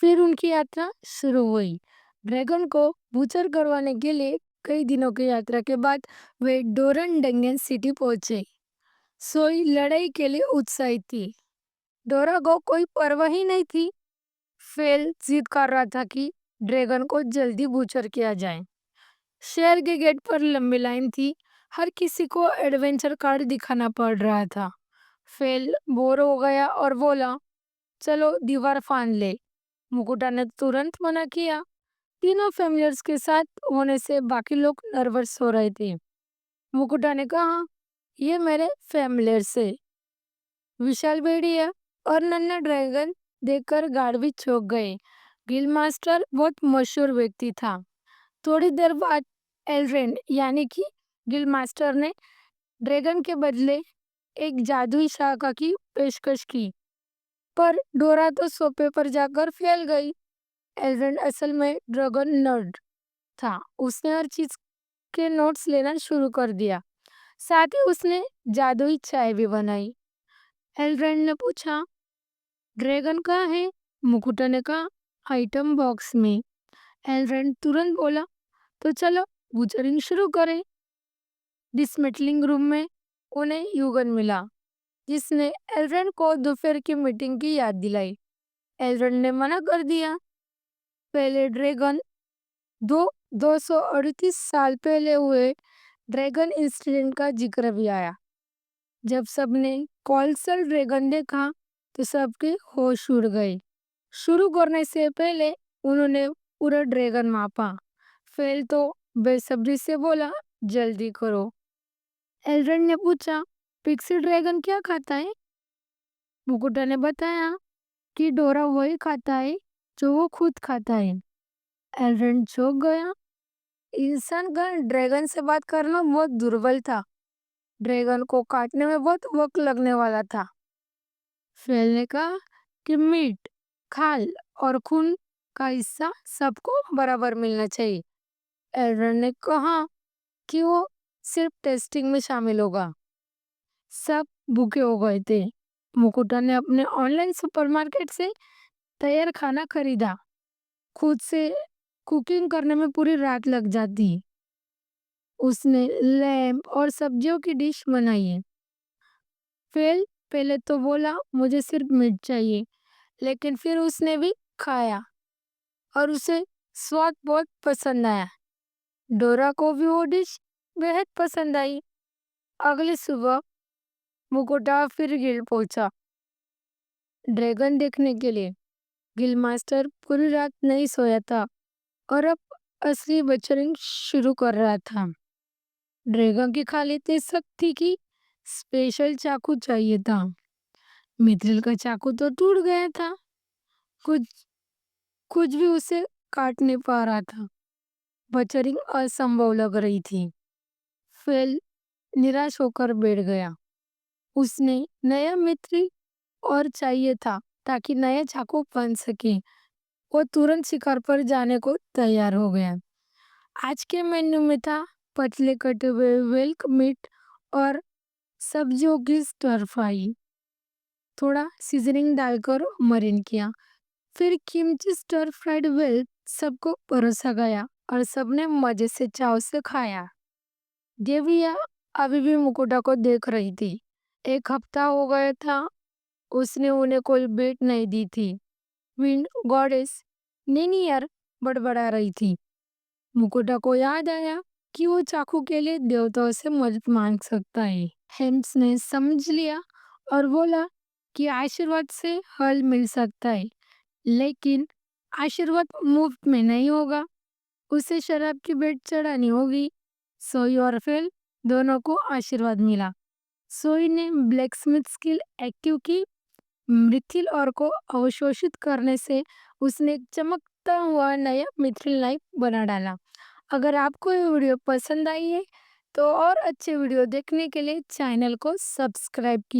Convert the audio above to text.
फिर उनकी यात्रा शुरू हुई। ड्रैगन को बूचर करवाने के लिए कई दिनों की यात्रा के बाद वे डोरन डंगन सिटी पहुंचे। सोई लड़ाई के लिए उत्साहित थी। डोरा को कोई परवाह ही नहीं थी। फेल जिद कर रहा था कि ड्रैगन को जल्दी बूचर किया जाए। शहर के गेट पर लंबी लाइन थी। हर किसी को एडवेंचर कार्ड दिखाना पड़ रहा था। फेल बोर हो गया और बोला, चलो दीवार फांद ले। मुकुटा ने तुरंत मना किया। तीनों फैमिलियर्स के साथ होने से बाकी लोग नर्वस हो रहे थे। मुकुटा ने कहा, ये मेरे फैमिलियर्स है। विशाल भेड़िया और नन्हा ड्रैगन देखकर गार्ड भी चौंक गए। गिल मास्टर बहुत मशहूर व्यक्ति था। थोड़ी देर बाद एल्ड्रेन यानी कि गिल मास्टर ने ड्रैगन के बदले एक जादुई शाखा की पेशकश की, पर डोरा तो सोफे पर जाकर फैल गई। एल्ड्रेन असल में ड्रैगन नर्ड था। उसने हर चीज के नोट्स लेना शुरू कर दिया। साथ ही उसने जादुई चाय भी बनाई। एल्ड्रेन ने पूछा, ड्रैगन कहाँ है? मुकुटा ने कहा, आइटम बॉक्स में। एल्ड्रेन तुरंत बोला, तो चलो बुचरिंग शुरू करें। डिसमेटलिंग रूम में उन्हें यूगन मिला, जिसने एल्ड्रेन को दोपहर की मीटिंग की याद दिलाई। एल्ड्रेन ने मना कर दिया। पहले ड्रैगन दो 238 साल पहले हुए ड्रैगन इंसिडेंट का जिक्र भी आया। जब सबने कॉलसल ड्रैगन देखा तो सबके होश उड़ गए। शुरू करने से पहले उन्होंने पूरा ड्रैगन मापा। फेल तो बेसब्री से बोला, जल्दी करो। एल्ड्रेन ने पूछा, पिक्सी ड्रैगन क्या खाता है? मुकुटा ने बताया कि डोरा वही खाता है जो वो खुद खाता है। एल्ड्रेन चौंक गया। इंसान का ड्रैगन से बात करना बहुत दुर्बल था। ड्रैगन को काटने में बहुत वक्त लगने वाला था। फेल ने कहा कि मीट, खाल और खून का हिस्सा सबको बराबर मिलना चाहिए। एल्ड्रेन ने कहा कि वो सिर्फ टेस्टिंग में शामिल होगा। सब भूखे हो गए थे। मुकुटा ने अपने ऑनलाइन सुपरमार्केट से तैयार खाना खरीदा। खुद से कुकिंग करने में पूरी रात लग जाती। उसने लैम्प और सब्जियों की डिश बनाई है। फेल पहले तो बोला, मुझे सिर्फ मीट चाहिए, लेकिन फिर उसने भी खाया और उसे स्वाद बहुत पसंद आया। डोरा को भी वो डिश बेहद पसंद आई। अगली सुबह मुकुटा फिर गिल्ड पहुंचा ड्रैगन देखने के लिए। गिल मास्टर पूरी रात नहीं सोया था और अब असली बचरिंग शुरू कर रहा था। ड्रैगन की खाल इतनी सख्त थी कि स्पेशल चाकू चाहिए था। मिथिल का चाकू तो टूट गया था। कुछ कुछ भी उसे काट नहीं पा रहा था। बचरिंग असंभव लग रही थी। फेल निराश होकर बैठ गया। उसने नया मित्र और चाहिए था ताकि नया चाकू बन सके। वो तुरंत शिकार पर जाने को तैयार हो गया। आज के मेन्यू में था पतले कटे हुए वेल्क मीट और सब्जियों की स्टर फ्राई। थोड़ा सीजनिंग डालकर मरीन किया। फिर किमची स्टर फ्राइड वेल्क सबको परोसा गया और सबने मजे से चाव से खाया। देविया अभी भी मुकुटा को देख रही थी। एक हफ्ता हो गया था उसने उन्हें कोई भेंट नहीं दी थी। विंड गॉडेस नेनियर बड़बड़ा रही थी। मुकुटा को याद आया कि वो चाकू के लिए देवताओं से मदद मांग सकता है। हेम्स ने समझ लिया और बोला कि आशीर्वाद से हल मिल सकता है, लेकिन आशीर्वाद मुफ्त में नहीं होगा। उसे शराब की भेंट चढ़ानी होगी। सोई और फेल दोनों को आशीर्वाद मिला। सोई ने ब्लैक स्मिथ स्किल एक्टिव की। मिथिल और को अवशोषित करने से उसने एक चमकता हुआ नया मिथिल नाइफ बना डाला। अगर आपको ये वीडियो पसंद आई है तो और अच्छे वीडियो देखने के लिए चैनल को सब्सक्राइब कीजिए।